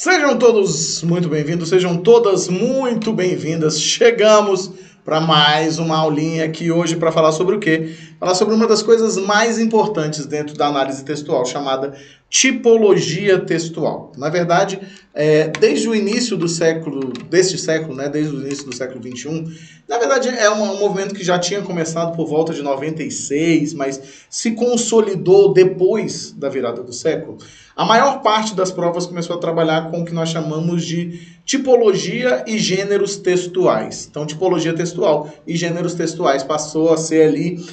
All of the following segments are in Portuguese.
Sejam todos muito bem-vindos, sejam todas muito bem-vindas. Chegamos para mais uma aulinha aqui hoje para falar sobre o quê? Falar sobre uma das coisas mais importantes dentro da análise textual, chamada tipologia textual. Na verdade, desde o início do século, desde o início do século XXI, na verdade é um movimento que já tinha começado por volta de 96, mas se consolidou depois da virada do século. A maior parte das provas começou a trabalhar com o que nós chamamos de tipologia e gêneros textuais. Então, tipologia textual e gêneros textuais passou a ser ali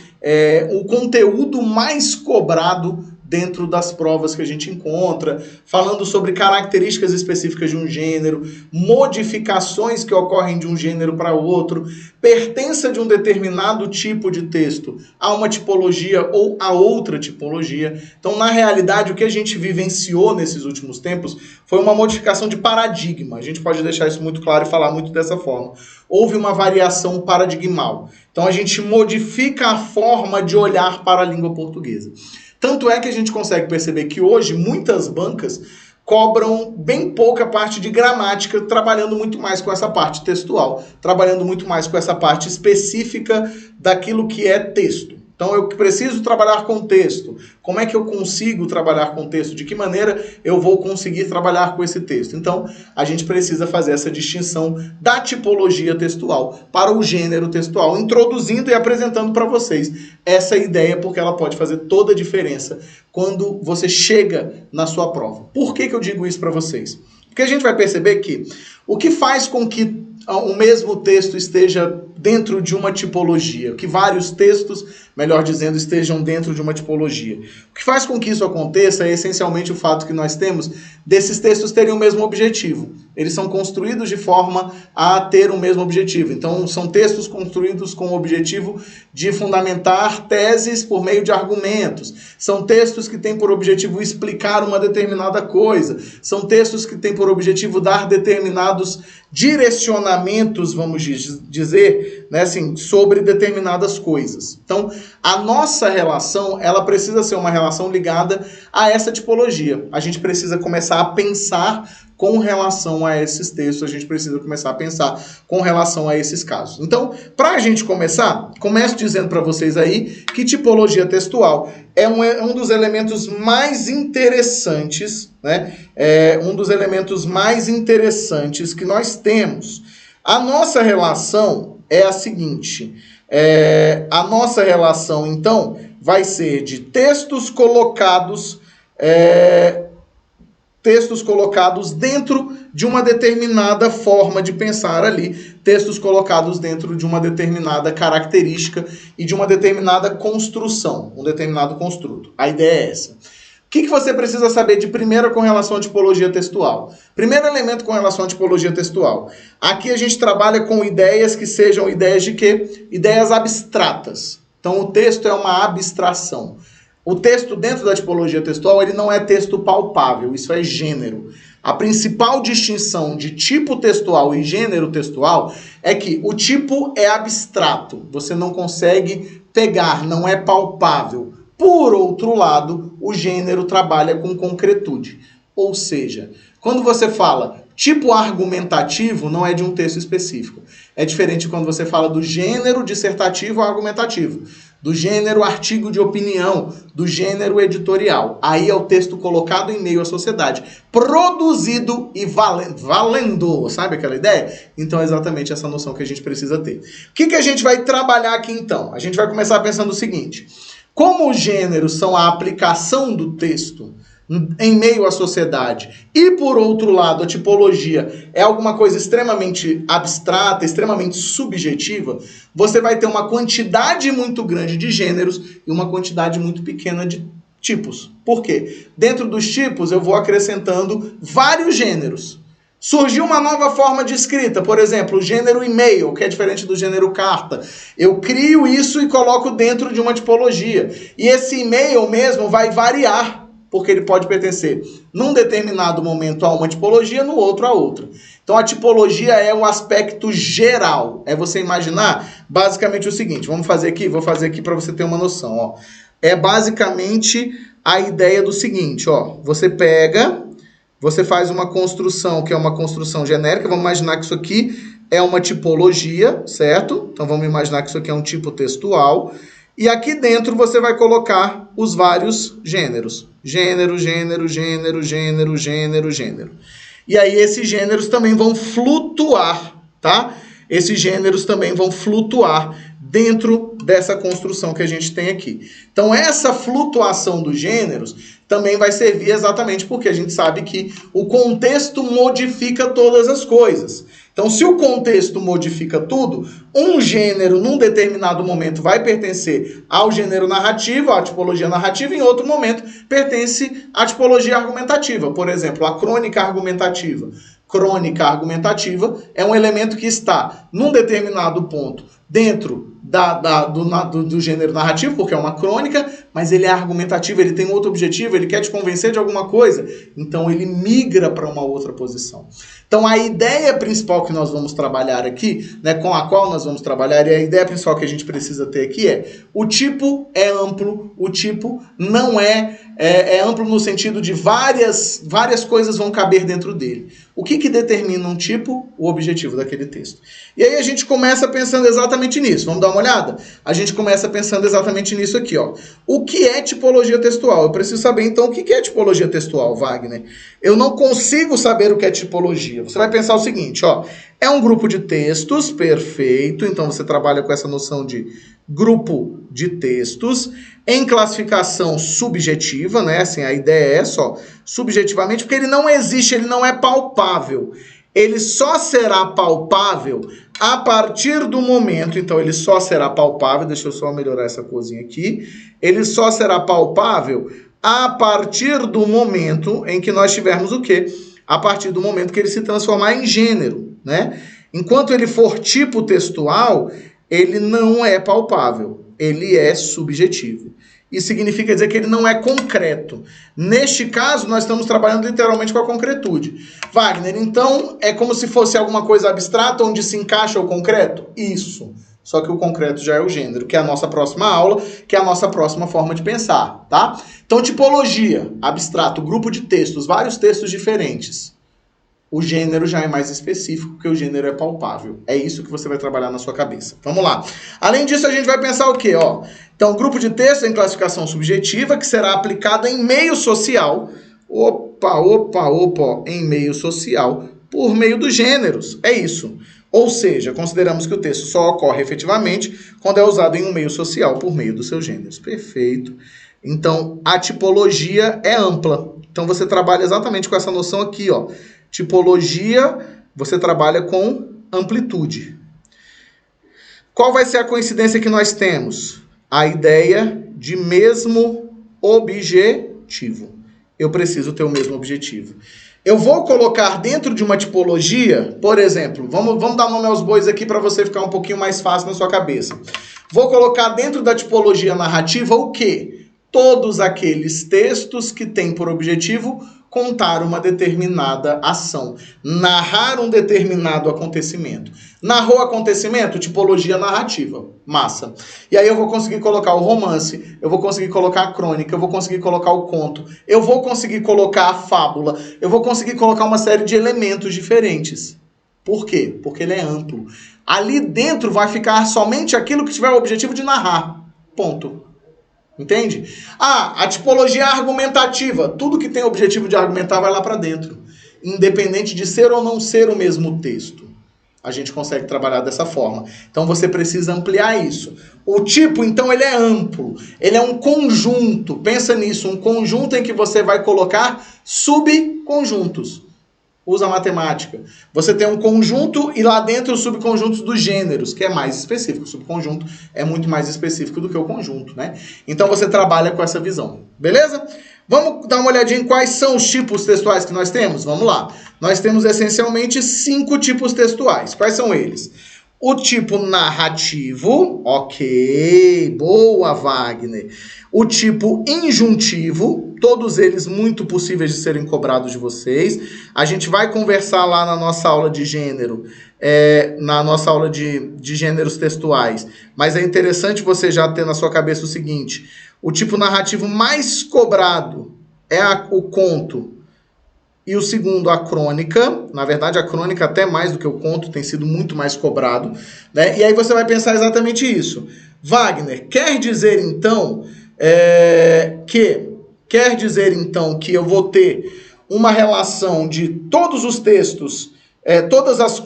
o conteúdo mais cobrado dentro das provas que a gente encontra, falando sobre características específicas de um gênero, modificações que ocorrem de um gênero para outro, pertença de um determinado tipo de texto a uma tipologia ou a outra tipologia. Então, na realidade, o que a gente vivenciou nesses últimos tempos foi uma modificação de paradigma. A gente pode deixar isso muito claro e falar muito dessa forma. Houve uma variação paradigmal. Então, a gente modifica a forma de olhar para a língua portuguesa. Tanto é que a gente consegue perceber que hoje muitas bancas cobram bem pouca parte de gramática, trabalhando muito mais com essa parte textual, trabalhando muito mais com essa parte específica daquilo que é texto. Então eu preciso trabalhar com texto. Como é que eu consigo trabalhar com texto? De que maneira eu vou conseguir trabalhar com esse texto? Então a gente precisa fazer essa distinção da tipologia textual para o gênero textual, introduzindo e apresentando para vocês essa ideia, porque ela pode fazer toda a diferença quando você chega na sua prova. Por que eu digo isso para vocês? Porque a gente vai perceber que o que faz com que o mesmo texto esteja dentro de uma tipologia, que vários textos, melhor dizendo, estejam dentro de uma tipologia. O que faz com que isso aconteça é essencialmente o fato que nós temos desses textos terem o mesmo objetivo. Eles são construídos de forma a ter o mesmo objetivo. Então, são textos construídos com o objetivo de fundamentar teses por meio de argumentos. São textos que têm por objetivo explicar uma determinada coisa. São textos que têm por objetivo dar determinados direcionamentos, vamos dizer, né, assim, sobre determinadas coisas. Então, a nossa relação, ela precisa ser uma relação ligada a essa tipologia. A gente precisa começar a pensar com relação a esses textos, a gente precisa começar a pensar com relação a esses casos. Então, para a gente começar, começo dizendo para vocês aí que tipologia textual é um dos elementos mais interessantes, né? É um dos elementos mais interessantes que nós temos. A nossa relação é a seguinte, a nossa relação, então, vai ser de textos colocados dentro de uma determinada forma de pensar ali, textos colocados dentro de uma determinada característica e de uma determinada construção, um determinado construto. A ideia é essa. O que você precisa saber de primeira com relação à tipologia textual? Primeiro elemento com relação à tipologia textual. Aqui a gente trabalha com ideias que sejam ideias de quê? Ideias abstratas. Então o texto é uma abstração. O texto dentro da tipologia textual, ele não é texto palpável, isso é gênero. A principal distinção de tipo textual e gênero textual é que o tipo é abstrato, você não consegue pegar, não é palpável. Por outro lado, o gênero trabalha com concretude. Ou seja, quando você fala tipo argumentativo, não é de um texto específico. É diferente quando você fala do gênero dissertativo ou argumentativo, do gênero artigo de opinião, do gênero editorial. Aí é o texto colocado em meio à sociedade, produzido e valendo, sabe aquela ideia? Então é exatamente essa noção que a gente precisa ter. O que a gente vai trabalhar aqui então? A gente vai começar pensando o seguinte: como os gêneros são a aplicação do texto em meio à sociedade, e por outro lado a tipologia é alguma coisa extremamente abstrata, extremamente subjetiva, você vai ter uma quantidade muito grande de gêneros e uma quantidade muito pequena de tipos. Por quê? Dentro dos tipos eu vou acrescentando vários gêneros. Surgiu uma nova forma de escrita, por exemplo, o gênero e-mail, que é diferente do gênero carta. Eu crio isso e coloco dentro de uma tipologia. E esse e-mail mesmo vai variar, porque ele pode pertencer num determinado momento a uma tipologia, no outro a outra. Então a tipologia é o aspecto geral. É você imaginar basicamente o seguinte, vou fazer aqui para você ter uma noção. Ó. É basicamente a ideia do seguinte, ó, você pega você faz uma construção que é uma construção genérica. Vamos imaginar que isso aqui é uma tipologia, certo? Então vamos imaginar que isso aqui é um tipo textual. E aqui dentro você vai colocar os vários gêneros. Gênero, gênero, gênero, gênero, gênero, gênero. E aí esses gêneros também vão flutuar, tá? Esses gêneros também vão flutuar dentro dessa construção que a gente tem aqui. Então essa flutuação dos gêneros também vai servir exatamente porque a gente sabe que o contexto modifica todas as coisas. Então, se o contexto modifica tudo, um gênero, num determinado momento, vai pertencer ao gênero narrativo, à tipologia narrativa, e em outro momento, pertence à tipologia argumentativa. Por exemplo, a crônica argumentativa. Crônica argumentativa é um elemento que está, num determinado ponto, dentro do gênero narrativo, porque é uma crônica, mas ele é argumentativo, ele tem outro objetivo, ele quer te convencer de alguma coisa, então ele migra para uma outra posição. Então a ideia principal que nós vamos trabalhar aqui, né, com a qual nós vamos trabalhar, e a ideia principal que a gente precisa ter aqui o tipo é amplo, o tipo não é amplo no sentido de várias coisas vão caber dentro dele. O que determina um tipo? O objetivo daquele texto. E aí a gente começa pensando exatamente nisso. Vamos dar uma olhada? A gente começa pensando exatamente nisso aqui, ó. O que é tipologia textual? Eu preciso saber, então, o que é tipologia textual, Wagner? Eu não consigo saber o que é tipologia. Você vai pensar o seguinte, ó. É um grupo de textos, perfeito. Então, você trabalha com essa noção de grupo de textos em classificação subjetiva, né? Assim, a ideia é só subjetivamente, porque ele não existe, ele não é palpável. Ele só será palpável a partir do momento, então ele só será palpável, deixa eu só melhorar essa coisinha aqui, ele só será palpável a partir do momento em que nós tivermos o quê? A partir do momento que ele se transformar em gênero, né? Enquanto ele for tipo textual, ele não é palpável, ele é subjetivo. Isso significa dizer que ele não é concreto. Neste caso, nós estamos trabalhando literalmente com a concretude. Wagner, então, é como se fosse alguma coisa abstrata onde se encaixa o concreto? Isso. Só que o concreto já é o gênero, que é a nossa próxima aula, que é a nossa próxima forma de pensar, tá? Então, tipologia, abstrato, grupo de textos, vários textos diferentes. O gênero já é mais específico, porque o gênero é palpável. É isso que você vai trabalhar na sua cabeça. Vamos lá. Além disso, a gente vai pensar o quê? Ó, então, grupo de texto em classificação subjetiva, que será aplicada em meio social. Em meio social, por meio dos gêneros. É isso. Ou seja, consideramos que o texto só ocorre efetivamente quando é usado em um meio social por meio dos seus gêneros. Perfeito. Então, a tipologia é ampla. Então, você trabalha exatamente com essa noção aqui, ó. Tipologia, você trabalha com amplitude. Qual vai ser a coincidência que nós temos? A ideia de mesmo objetivo. Eu preciso ter o mesmo objetivo. Eu vou colocar dentro de uma tipologia, por exemplo, vamos dar nome aos bois aqui para você ficar um pouquinho mais fácil na sua cabeça. Vou colocar dentro da tipologia narrativa o quê? Todos aqueles textos que têm por objetivo contar uma determinada ação, narrar um determinado acontecimento. Narrou acontecimento? Tipologia narrativa. Massa. E aí eu vou conseguir colocar o romance, eu vou conseguir colocar a crônica, eu vou conseguir colocar o conto, eu vou conseguir colocar a fábula, eu vou conseguir colocar uma série de elementos diferentes. Por quê? Porque ele é amplo. Ali dentro vai ficar somente aquilo que tiver o objetivo de narrar. Ponto. Entende? A tipologia argumentativa. Tudo que tem o objetivo de argumentar vai lá para dentro. Independente de ser ou não ser o mesmo texto. A gente consegue trabalhar dessa forma. Então você precisa ampliar isso. O tipo, então, ele é amplo. Ele é um conjunto. Pensa nisso. Um conjunto em que você vai colocar subconjuntos. Usa matemática. Você tem um conjunto e lá dentro os subconjuntos dos gêneros, que é mais específico. O subconjunto é muito mais específico do que o conjunto, né? Então você trabalha com essa visão. Beleza? Vamos dar uma olhadinha em quais são os tipos textuais que nós temos? Vamos lá. Nós temos essencialmente 5 tipos textuais. Quais são eles? O tipo narrativo, ok, boa, Wagner. O tipo injuntivo, todos eles muito possíveis de serem cobrados de vocês. A gente vai conversar lá na nossa aula de gênero, na nossa aula de gêneros textuais. Mas é interessante você já ter na sua cabeça o seguinte: o tipo narrativo mais cobrado é o conto. e o segundo a crônica. Na verdade, a crônica até mais do que o conto, tem sido muito mais cobrado, né? E aí você vai pensar exatamente isso. Wagner, quer dizer então que eu vou ter uma relação de todos os textos,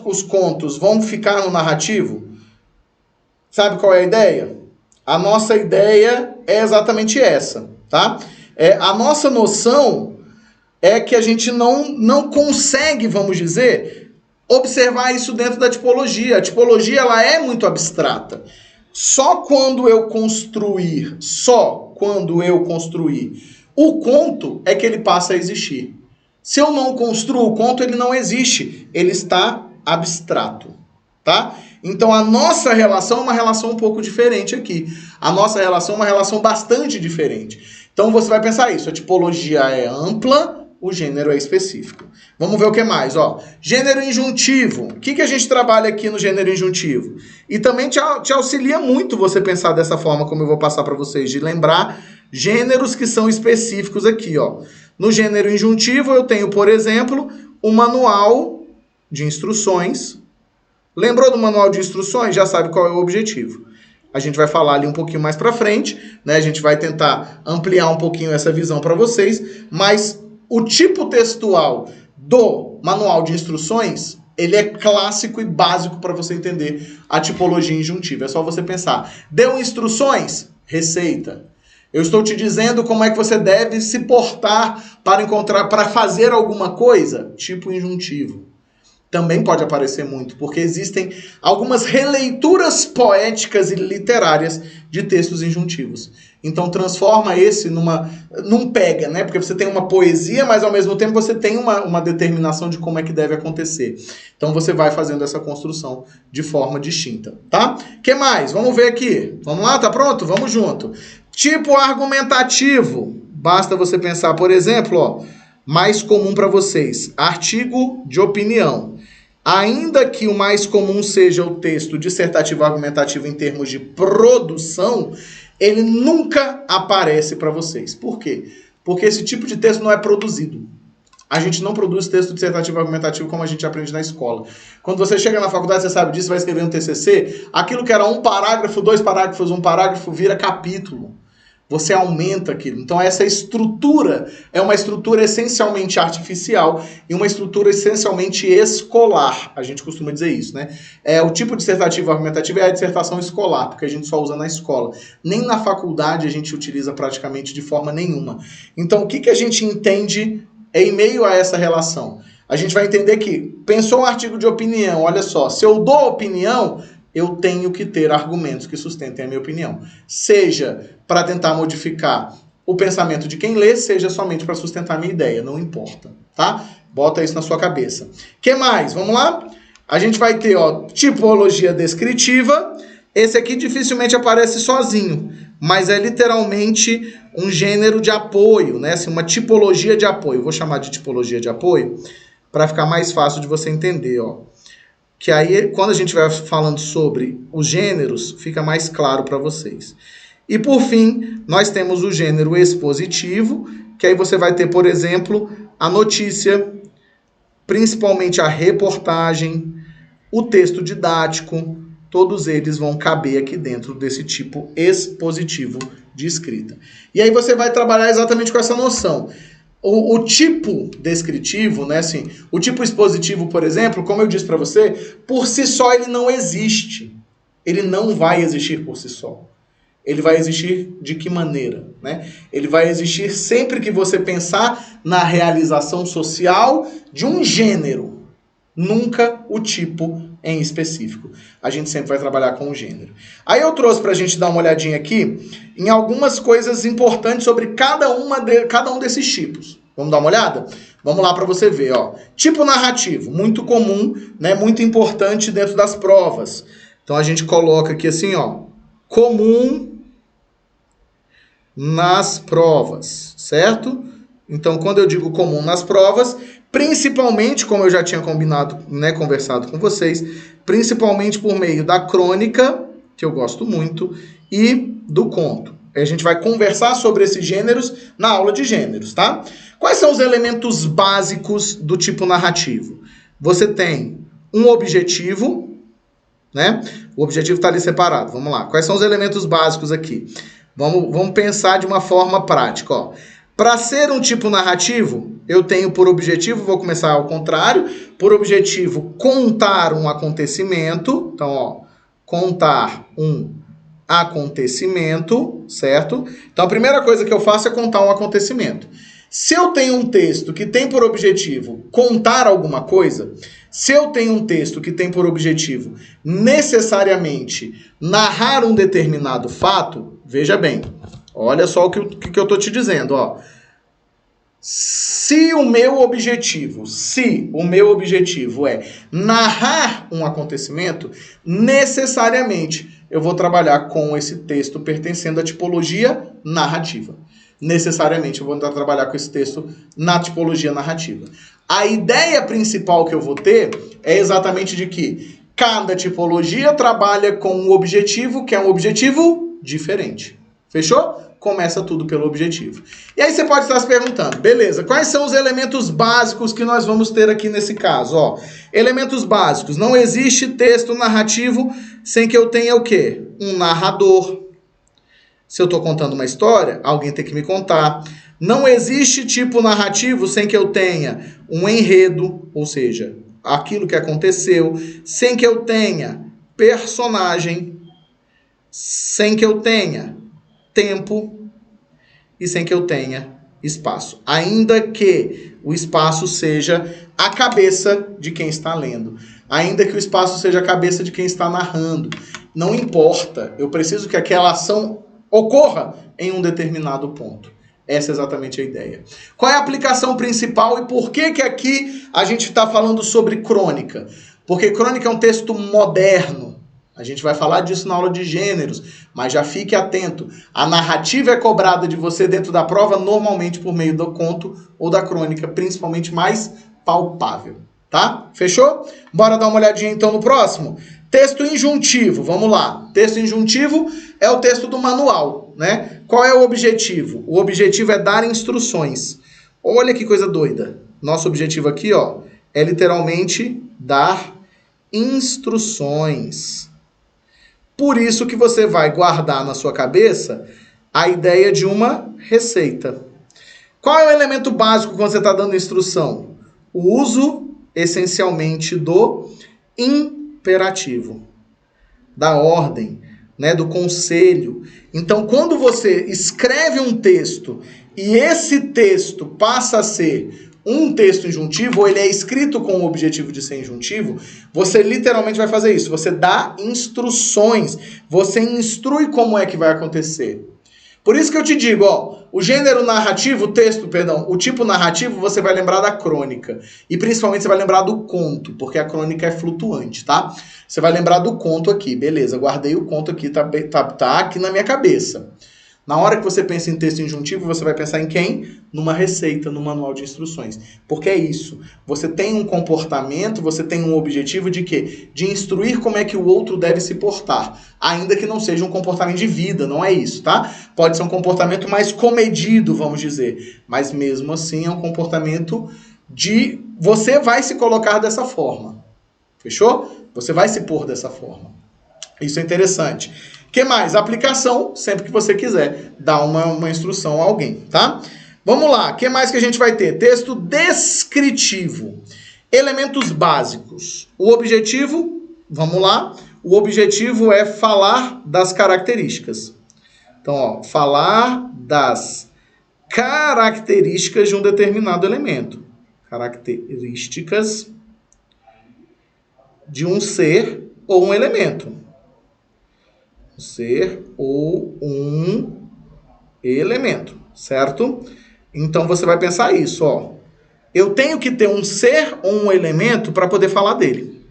os contos vão ficar no narrativo? Sabe qual é a ideia? A nossa ideia é exatamente essa, tá? A nossa noção é que a gente não consegue, vamos dizer, observar isso dentro da tipologia. A tipologia, ela é muito abstrata. Só quando eu construir o conto é que ele passa a existir. Se eu não construo o conto, ele não existe. Ele está abstrato, tá? Então a nossa relação é uma relação um pouco diferente aqui. A nossa relação é uma relação bastante diferente. Então você vai pensar isso, a tipologia é ampla, o gênero é específico. Vamos ver o que mais, ó. Gênero injuntivo. O que a gente trabalha aqui no gênero injuntivo? E também te auxilia muito você pensar dessa forma, como eu vou passar para vocês, de lembrar gêneros que são específicos aqui, ó. No gênero injuntivo eu tenho, por exemplo, o manual de instruções. Lembrou do manual de instruções? Já sabe qual é o objetivo. A gente vai falar ali um pouquinho mais para frente, né? A gente vai tentar ampliar um pouquinho essa visão para vocês, mas o tipo textual do manual de instruções, ele é clássico e básico para você entender a tipologia injuntiva. É só você pensar. Deu instruções? Receita. Eu estou te dizendo como é que você deve se portar para fazer alguma coisa? Tipo injuntivo. Também pode aparecer muito, porque existem algumas releituras poéticas e literárias de textos injuntivos. Então transforma esse num pega, né? Porque você tem uma poesia, mas ao mesmo tempo você tem uma determinação de como é que deve acontecer. Então você vai fazendo essa construção de forma distinta, tá? O que mais? Vamos ver aqui. Vamos lá, tá pronto? Vamos junto. Tipo argumentativo. Basta você pensar, por exemplo, ó, mais comum para vocês, artigo de opinião. Ainda que o mais comum seja o texto dissertativo argumentativo em termos de produção, ele nunca aparece para vocês. Por quê? Porque esse tipo de texto não é produzido. A gente não produz texto dissertativo argumentativo como a gente aprende na escola. Quando você chega na faculdade, você sabe disso, vai escrever um TCC, aquilo que era um parágrafo, 2 parágrafos, 1 parágrafo, vira capítulo. Você aumenta aquilo. Então essa estrutura é uma estrutura essencialmente artificial e uma estrutura essencialmente escolar. A gente costuma dizer isso, né? O tipo dissertativo argumentativo é a dissertação escolar, porque a gente só usa na escola. Nem na faculdade a gente utiliza praticamente de forma nenhuma. Então o que a gente entende em meio a essa relação? A gente vai entender que, pensou um artigo de opinião, olha só, se eu dou opinião, eu tenho que ter argumentos que sustentem a minha opinião. Seja para tentar modificar o pensamento de quem lê, seja somente para sustentar a minha ideia. Não importa, tá? Bota isso na sua cabeça. O que mais? Vamos lá? A gente vai ter, ó, tipologia descritiva. Esse aqui dificilmente aparece sozinho, mas é literalmente um gênero de apoio, né? Assim, uma tipologia de apoio. Vou chamar de tipologia de apoio para ficar mais fácil de você entender, ó. Que aí, quando a gente vai falando sobre os gêneros, fica mais claro para vocês. E, por fim, nós temos o gênero expositivo, que aí você vai ter, por exemplo, a notícia, principalmente a reportagem, o texto didático, todos eles vão caber aqui dentro desse tipo expositivo de escrita. E aí você vai trabalhar exatamente com essa noção. O tipo descritivo, né, assim, o tipo expositivo, por exemplo, como eu disse para você, por si só ele não existe. Ele não vai existir por si só. Ele vai existir de que maneira, né? Ele vai existir sempre que você pensar na realização social de um gênero. Nunca o tipo em específico. A gente sempre vai trabalhar com o gênero. Aí eu trouxe para a gente dar uma olhadinha aqui em algumas coisas importantes sobre cada um desses tipos. Vamos dar uma olhada? Vamos lá para você ver, ó. Tipo narrativo, muito comum, né? Muito importante dentro das provas. Então a gente coloca aqui assim, ó, comum nas provas, certo? Então quando eu digo comum nas provas, principalmente, como eu já tinha combinado, né, conversado com vocês, principalmente por meio da crônica, que eu gosto muito, e do conto. A gente vai conversar sobre esses gêneros na aula de gêneros, tá? Quais são os elementos básicos do tipo narrativo? Você tem um objetivo, né? O objetivo está ali separado. Vamos lá. Quais são os elementos básicos aqui? Vamos pensar de uma forma prática, ó. Para ser um tipo narrativo, eu tenho por objetivo, vou começar ao contrário, por objetivo contar um acontecimento. Então, ó, contar um acontecimento, certo? Então, a primeira coisa que eu faço é contar um acontecimento. Se eu tenho um texto que tem por objetivo contar alguma coisa, se eu tenho um texto que tem por objetivo necessariamente narrar um determinado fato, veja bem, olha só o que eu estou te dizendo, ó. Se o meu objetivo é narrar um acontecimento, necessariamente eu vou trabalhar com esse texto pertencendo à tipologia narrativa. Necessariamente eu vou trabalhar com esse texto na tipologia narrativa. A ideia principal que eu vou ter é exatamente de que cada tipologia trabalha com um objetivo que é um objetivo diferente. Fechou? Começa tudo pelo objetivo. E aí você pode estar se perguntando, beleza, quais são os elementos básicos que nós vamos ter aqui nesse caso? Ó, elementos básicos. Não existe texto narrativo sem que eu tenha o quê? Um narrador. Se eu estou contando uma história, alguém tem que me contar. Não existe tipo narrativo sem que eu tenha um enredo, ou seja, aquilo que aconteceu, sem que eu tenha personagem, sem que eu tenha tempo e sem que eu tenha espaço. Ainda que o espaço seja a cabeça de quem está lendo. Ainda que o espaço seja a cabeça de quem está narrando. Não importa. Eu preciso que aquela ação ocorra em um determinado ponto. Essa é exatamente a ideia. Qual é a aplicação principal e por que aqui a gente está falando sobre crônica? Porque crônica é um texto moderno. A gente vai falar disso na aula de gêneros, mas já fique atento. A narrativa é cobrada de você dentro da prova, normalmente por meio do conto ou da crônica, principalmente mais palpável, tá? Fechou? Bora dar uma olhadinha então no próximo? Texto injuntivo, vamos lá. Texto injuntivo é o texto do manual, né? Qual é o objetivo? O objetivo é dar instruções. Olha que coisa doida. Nosso objetivo aqui, ó, é literalmente dar instruções. Por isso que você vai guardar na sua cabeça a ideia de uma receita. Qual é o elemento básico quando você está dando instrução? O uso, essencialmente, do imperativo, da ordem, né, do conselho. Então, quando você escreve um texto e esse texto passa a ser um texto injuntivo, ou ele é escrito com o objetivo de ser injuntivo, você literalmente vai fazer isso. Você dá instruções, você instrui como é que vai acontecer. Por isso que eu te digo, ó, o gênero narrativo, o tipo narrativo, você vai lembrar da crônica. E principalmente você vai lembrar do conto, porque a crônica é flutuante, tá? Você vai lembrar do conto aqui, beleza, guardei o conto aqui, tá aqui na minha cabeça. Na hora que você pensa em texto injuntivo, você vai pensar em quem? Numa receita, no manual de instruções. Porque é isso. Você tem um comportamento, você tem um objetivo de quê? De instruir como é que o outro deve se portar. Ainda que não seja um comportamento de vida, não é isso, tá? Pode ser um comportamento mais comedido, vamos dizer. Mas mesmo assim é um comportamento de... Você vai se colocar dessa forma. Fechou? Você vai se pôr dessa forma. Isso é interessante. O que mais? Aplicação, sempre que você quiser dar uma instrução a alguém, tá? Vamos lá, o que mais que a gente vai ter? Texto descritivo. Elementos básicos. O objetivo, vamos lá, o objetivo é falar das características. Então, ó, falar das características de um determinado elemento. Características de um ser ou um elemento. Ser ou um elemento, certo? Então você vai pensar isso, ó. Eu tenho que ter um ser ou um elemento para poder falar dele.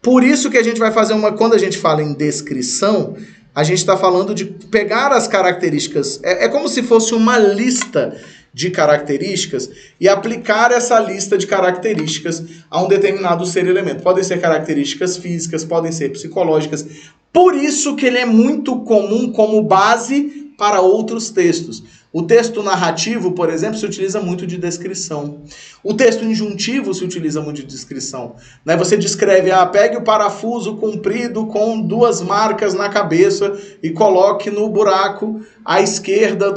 Por isso que a gente vai fazer quando a gente fala em descrição, a gente está falando de pegar as características, é como se fosse uma lista de características e aplicar essa lista de características a um determinado ser elemento. Podem ser características físicas, podem ser psicológicas. Por isso que ele é muito comum como base para outros textos. O texto narrativo, por exemplo, se utiliza muito de descrição. O texto injuntivo se utiliza muito de descrição. Né? Você descreve, pegue o parafuso comprido com 2 marcas na cabeça e coloque no buraco à esquerda,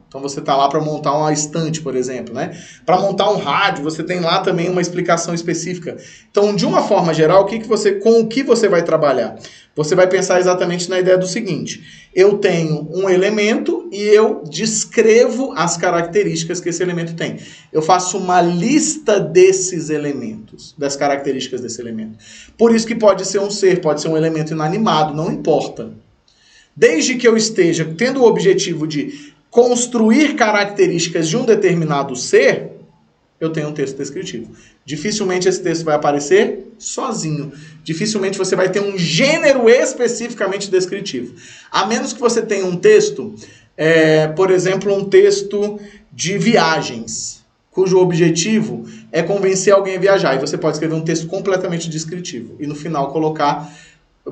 Então você está lá para montar uma estante, por exemplo, né? Para montar um rádio, você tem lá também uma explicação específica. Então, de uma forma geral, com o que você vai trabalhar? Você vai pensar exatamente na ideia do seguinte: eu tenho um elemento e eu descrevo as características que esse elemento tem. Eu faço uma lista desses elementos, das características desse elemento. Por isso que pode ser um ser, pode ser um elemento inanimado, não importa. Desde que eu esteja tendo o objetivo de construir características de um determinado ser, eu tenho um texto descritivo. Dificilmente esse texto vai aparecer sozinho. Dificilmente você vai ter um gênero especificamente descritivo. A menos que você tenha um texto, por exemplo, um texto de viagens, cujo objetivo é convencer alguém a viajar. E você pode escrever um texto completamente descritivo. E no final colocar...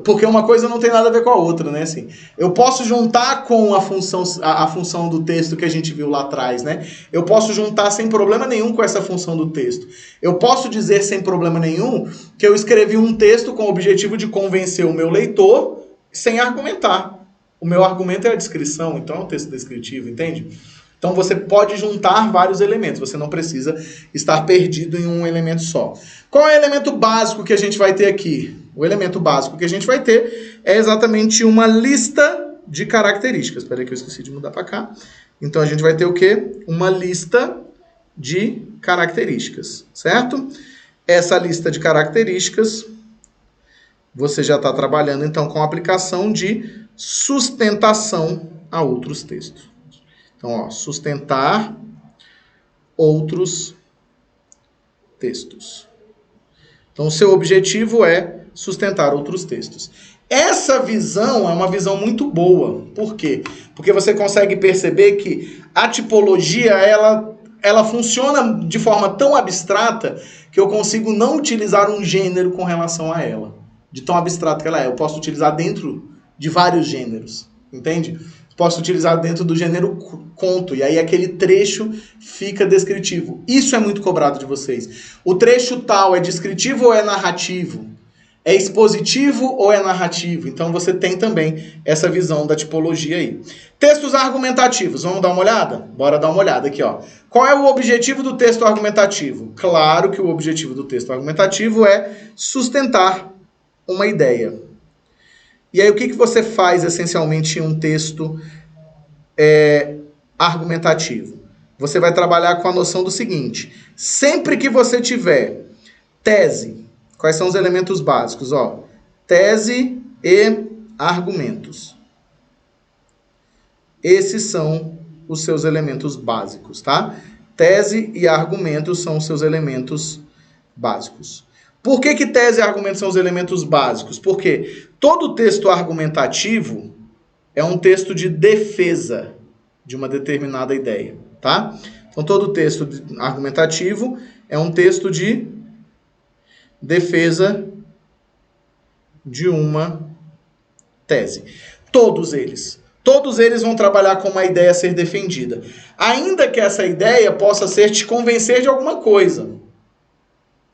Porque uma coisa não tem nada a ver com a outra, né? Assim, eu posso juntar com a função do texto que a gente viu lá atrás, né? Eu posso juntar sem problema nenhum com essa função do texto. Eu posso dizer sem problema nenhum que eu escrevi um texto com o objetivo de convencer o meu leitor sem argumentar. O meu argumento é a descrição, então é um texto descritivo, entende? Então você pode juntar vários elementos, você não precisa estar perdido em um elemento só. Qual é o elemento básico que a gente vai ter aqui? O elemento básico que a gente vai ter é exatamente uma lista de características. Espera aí que eu esqueci de mudar para cá. Então a gente vai ter o quê? Uma lista de características, certo? Essa lista de características, você já está trabalhando então com a aplicação de sustentação a outros textos. Então, sustentar outros textos. Então, o seu objetivo é sustentar outros textos. Essa visão é uma visão muito boa. Por quê? Porque você consegue perceber que a tipologia, ela funciona de forma tão abstrata que eu consigo não utilizar um gênero com relação a ela. De tão abstrata que ela é. Eu posso utilizar dentro de vários gêneros. Entende? Posso utilizar dentro do gênero conto, e aí aquele trecho fica descritivo. Isso é muito cobrado de vocês. O trecho tal é descritivo ou é narrativo? É expositivo ou é narrativo? Então você tem também essa visão da tipologia aí. Textos argumentativos, vamos dar uma olhada? Bora dar uma olhada aqui, ó. Qual é o objetivo do texto argumentativo? Claro que o objetivo do texto argumentativo é sustentar uma ideia. E aí o que você faz essencialmente em um texto argumentativo? Você vai trabalhar com a noção do seguinte: sempre que você tiver tese, quais são os elementos básicos? Tese e argumentos. Esses são os seus elementos básicos, tá? Tese e argumentos são os seus elementos básicos. Por que tese e argumento são os elementos básicos? Porque todo texto argumentativo é um texto de defesa de uma determinada ideia, tá? Então, todo texto argumentativo é um texto de defesa de uma tese. Todos eles vão trabalhar com uma ideia a ser defendida. Ainda que essa ideia possa ser te convencer de alguma coisa.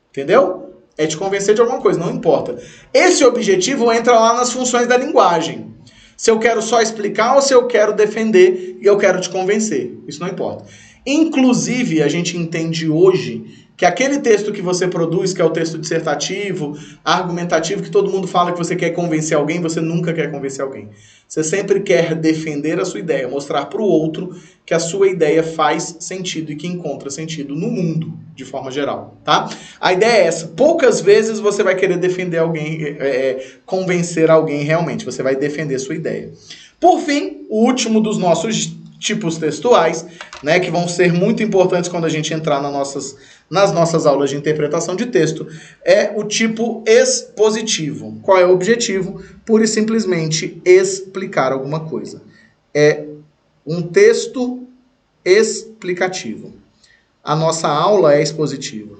Entendeu? É te convencer de alguma coisa, não importa. Esse objetivo entra lá nas funções da linguagem. Se eu quero só explicar ou se eu quero defender e eu quero te convencer. Isso não importa. Inclusive, a gente entende hoje que aquele texto que você produz, que é o texto dissertativo, argumentativo, que todo mundo fala que você quer convencer alguém, você nunca quer convencer alguém. Você sempre quer defender a sua ideia, mostrar para o outro que a sua ideia faz sentido e que encontra sentido no mundo, de forma geral, tá? A ideia é essa. Poucas vezes você vai querer defender alguém, convencer alguém realmente. Você vai defender a sua ideia. Por fim, o último dos nossos tipos textuais, né, que vão ser muito importantes quando a gente entrar nas nossas aulas de interpretação de texto, é o tipo expositivo. Qual é o objetivo? Pura e simplesmente explicar alguma coisa. É um texto explicativo. A nossa aula é expositiva.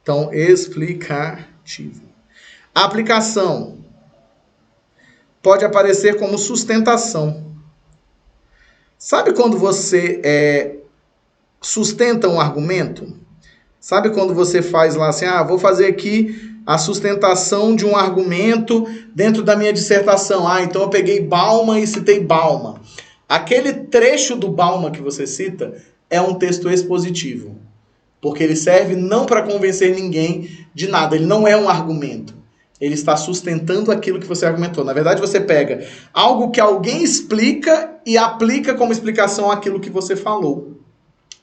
Então, explicativo. A aplicação pode aparecer como sustentação. Sabe quando você sustenta um argumento? Sabe quando você faz lá assim, vou fazer aqui a sustentação de um argumento dentro da minha dissertação. Então eu peguei Bauman e citei Bauman. Aquele trecho do Bauman que você cita é um texto expositivo. Porque ele serve não para convencer ninguém de nada. Ele não é um argumento. Ele está sustentando aquilo que você argumentou. Na verdade, você pega algo que alguém explica e aplica como explicação aquilo que você falou.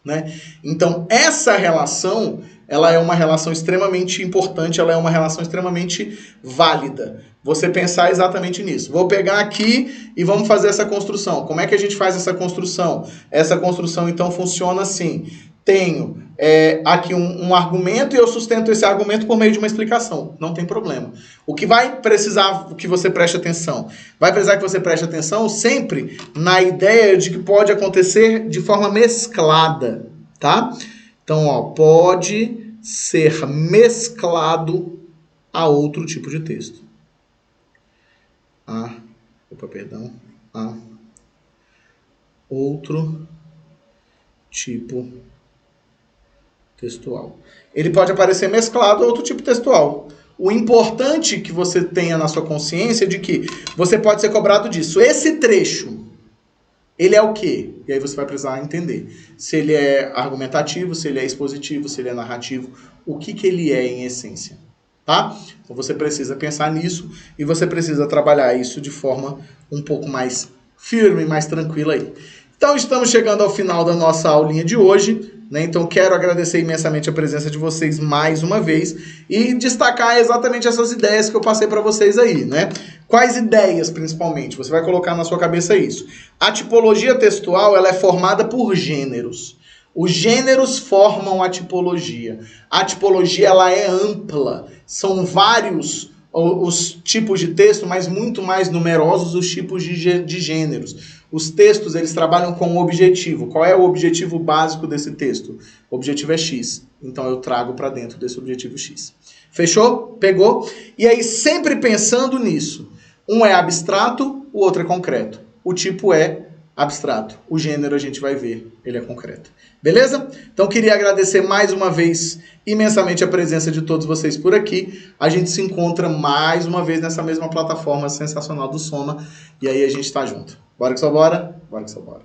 Né? Então, essa relação, ela é uma relação extremamente importante, ela é uma relação extremamente válida. Você pensar exatamente nisso. Vou pegar aqui e vamos fazer essa construção. Como é que a gente faz essa construção? Essa construção, então, funciona assim. Tenho aqui um argumento e eu sustento esse argumento por meio de uma explicação. Não tem problema. O que vai precisar que você preste atenção? Vai precisar que você preste atenção sempre na ideia de que pode acontecer de forma mesclada, tá? Então, pode ser mesclado a outro tipo de texto. Outro tipo textual. Ele pode aparecer mesclado a outro tipo textual. O importante que você tenha na sua consciência é de que você pode ser cobrado disso. Esse trecho, ele é o quê? E aí você vai precisar entender. Se ele é argumentativo, se ele é expositivo, se ele é narrativo, o que ele é em essência. Tá? Então você precisa pensar nisso e você precisa trabalhar isso de forma um pouco mais firme, mais tranquila aí. Então estamos chegando ao final da nossa aulinha de hoje. Então quero agradecer imensamente a presença de vocês mais uma vez e destacar exatamente essas ideias que eu passei para vocês aí, né? Quais ideias, principalmente? Você vai colocar na sua cabeça isso. A tipologia textual, ela é formada por gêneros. Os gêneros formam a tipologia. A tipologia, ela é ampla. São vários os tipos de texto, mas muito mais numerosos os tipos de gêneros. Os textos, eles trabalham com um objetivo. Qual é o objetivo básico desse texto? O objetivo é X. Então eu trago para dentro desse objetivo X. Fechou? Pegou? E aí, sempre pensando nisso. Um é abstrato, o outro é concreto. O tipo é abstrato. O gênero a gente vai ver, ele é concreto. Beleza? Então queria agradecer mais uma vez imensamente a presença de todos vocês por aqui. A gente se encontra mais uma vez nessa mesma plataforma sensacional do Soma. E aí a gente tá junto. Bora que só bora? Bora que só bora.